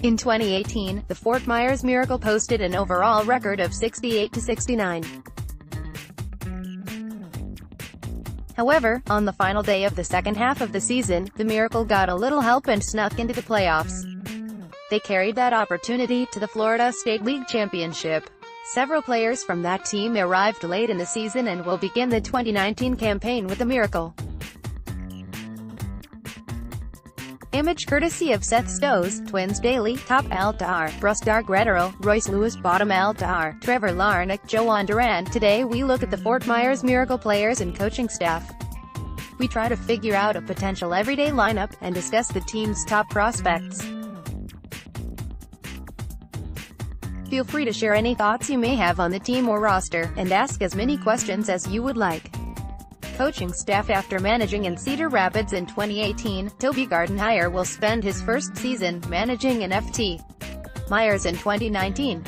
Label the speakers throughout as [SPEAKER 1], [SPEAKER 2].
[SPEAKER 1] In 2018, the Fort Myers Miracle posted an overall record of 68-69. However, on the final day of the second half of the season, the Miracle got a little help and snuck into the playoffs. They carried that opportunity to the Florida State League Championship. Several players from that team arrived late in the season and will begin the 2019 campaign with the Miracle. Image courtesy of Seth Stohs, Twins Daily, Top Al-Dahar, Brusdar Graterol, Royce Lewis, Bottom Al-Dahar, Trevor Larnach, Jhoan Duran. Today we look at the Fort Myers Miracle players and coaching staff. We try to figure out a potential everyday lineup, and discuss the team's top prospects. Feel free to share any thoughts you may have on the team or roster, and ask as many questions as you would like. Coaching staff. After managing in Cedar Rapids in 2018, Toby Gardenhire will spend his first season managing in Ft. Myers in 2019.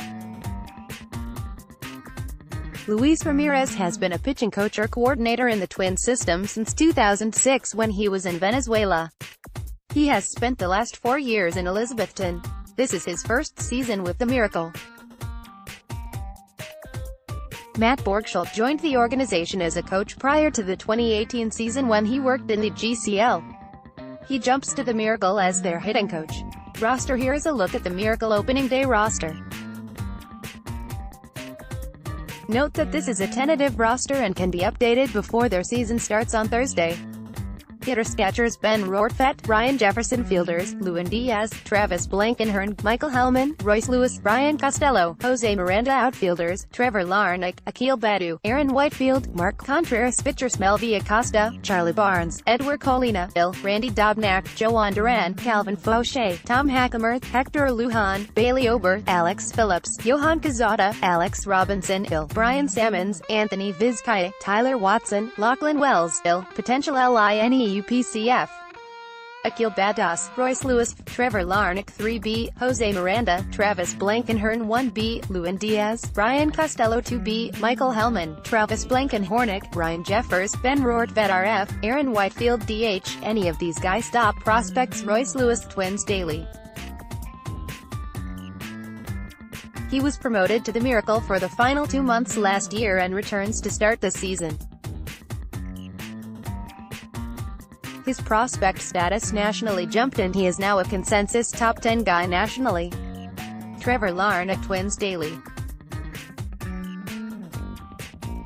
[SPEAKER 1] Luis Ramirez has been a pitching coach or coordinator in the Twins system since 2006 when he was in Venezuela. He has spent the last 4 years in Elizabethton. This is his first season with the Miracle. Matt Borgschult joined the organization as a coach prior to the 2018 season when he worked in the GCL. He jumps to the Miracle as their hitting coach. Roster. Here is a look at the Miracle opening day roster. Note that this is a tentative roster and can be updated before their season starts on Thursday. Hitters. Catchers: Ben Rortvedt, Ryan Jefferson. Fielders: Lewin Diaz, Travis Blankenhorn, Michael Hellman, Royce Lewis, Brian Costello, Jose Miranda. Outfielders: Trevor Larnach, Akil Baddoo, Aaron Whitefield, Mark Contreras. Pitchers: Melvia Acosta, Charlie Barnes, Edward Colina, Randy Dobnak, Jhoan Duran, Calvin Fauché, Tom Hackemer, Hector Lujan, Bailey Ober, Alex Phillips, Johan Cazada, Alex Robinson, Brian Sammons, Anthony Vizcaya, Tyler Watson, Lachlan Wells, potential LINEUPCF. Akil Baddoo, Royce Lewis, Trevor Larnach 3B, Jose Miranda, Travis Blankenhorn 1B, Lewin Diaz, Brian Costello 2B, Michael Hellman, Travis Blankenhorn, Ryan Jeffers, Ben Rortvedt RF, Aaron Whitefield DH. Any of these guys top prospects. Royce Lewis, Twins Daily. He was promoted to the Miracle for the final 2 months last year and returns to start this season. His prospect status nationally jumped and he is now a consensus top 10 guy nationally. Trevor Larnach, Twins Daily.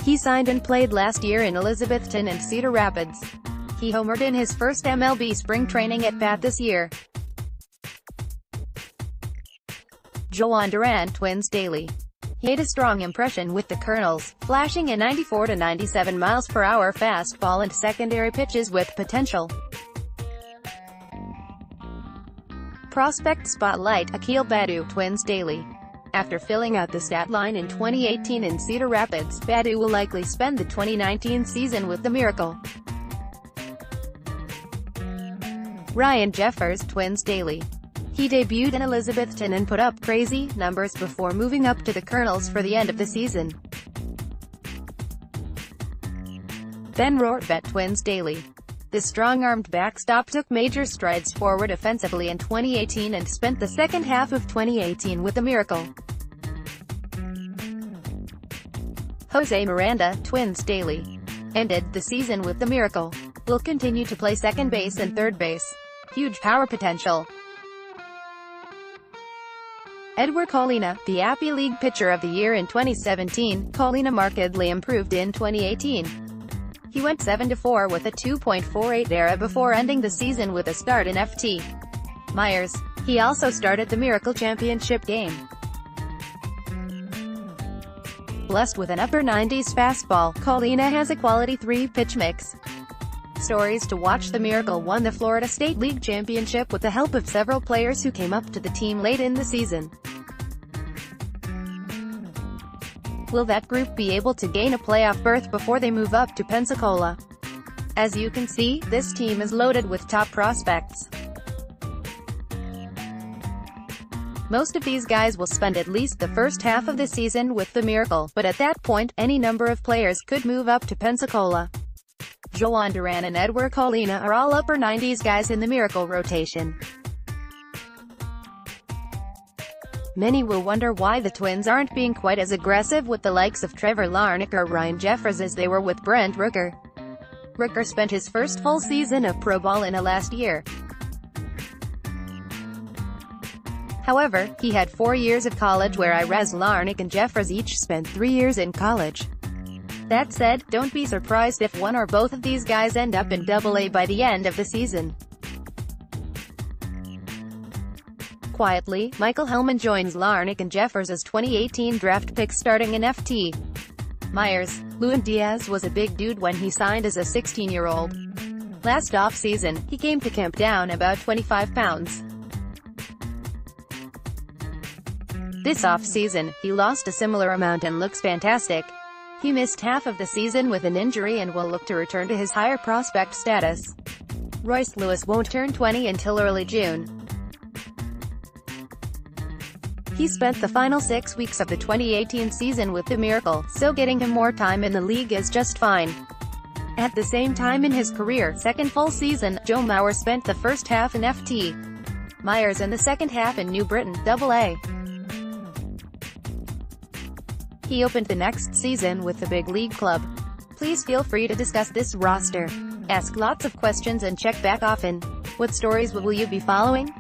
[SPEAKER 1] He signed and played last year in Elizabethton and Cedar Rapids. He homered in his first MLB spring training at bat this year. Jhoan Duran, Twins Daily. He made a strong impression with the Colonels, flashing a 94 to 97 miles per hour fastball and secondary pitches with potential. Prospect Spotlight. Akil Baddoo, Twins Daily. After filling out the stat line in 2018 in Cedar Rapids, Baddoo will likely spend the 2019 season with the Miracle. Ryan Jeffers, Twins Daily. He debuted in Elizabethton and put up crazy numbers before moving up to the Colonels for the end of the season. Ben Rortvedt, Twins Daily. The strong-armed backstop took major strides forward offensively in 2018 and spent the second half of 2018 with the Miracle. Jose Miranda, Twins Daily. Ended the season with the Miracle. Will continue to play second base and third base. Huge power potential. Edward Colina, the Appy League Pitcher of the Year in 2017, Colina markedly improved in 2018. He went 7-4 with a 2.48 ERA before ending the season with a start in Ft. Myers. He also started the Miracle Championship game. Blessed with an upper 90s fastball, Colina has a quality 3-pitch mix. Stories to watch. The Miracle won the Florida State League Championship with the help of several players who came up to the team late in the season. Will that group be able to gain a playoff berth before they move up to Pensacola? As you can see, this team is loaded with top prospects. Most of these guys will spend at least the first half of the season with the Miracle, but at that point, any number of players could move up to Pensacola. Jhoan Duran and Edward Colina are all upper 90s guys in the Miracle rotation. Many will wonder why the Twins aren't being quite as aggressive with the likes of Trevor Larnach or Ryan Jeffers as they were with Brent Rooker. Rooker spent his first full season of pro ball in last year. However, he had 4 years of college, whereas Larnach and Jeffers each spent 3 years in college. That said, don't be surprised if one or both of these guys end up in Double-A by the end of the season. Quietly, Michael Hellman joins Larnach and Jeffers as 2018 draft picks starting in FT. Myers. Lewin Diaz was a big dude when he signed as a 16-year-old. Last off-season, he came to camp down about 25 pounds. This off-season, he lost a similar amount and looks fantastic. He missed half of the season with an injury and will look to return to his higher prospect status. Royce Lewis won't turn 20 until early June. He spent the final 6 weeks of the 2018 season with the Miracle, so getting him more time in the league is just fine. At the same time in his career, second full season, Joe Mauer spent the first half in FT. Myers and the second half in New Britain, Double-A. He opened the next season with the big league club. Please feel free to discuss this roster. Ask lots of questions and check back often. What stories will you be following?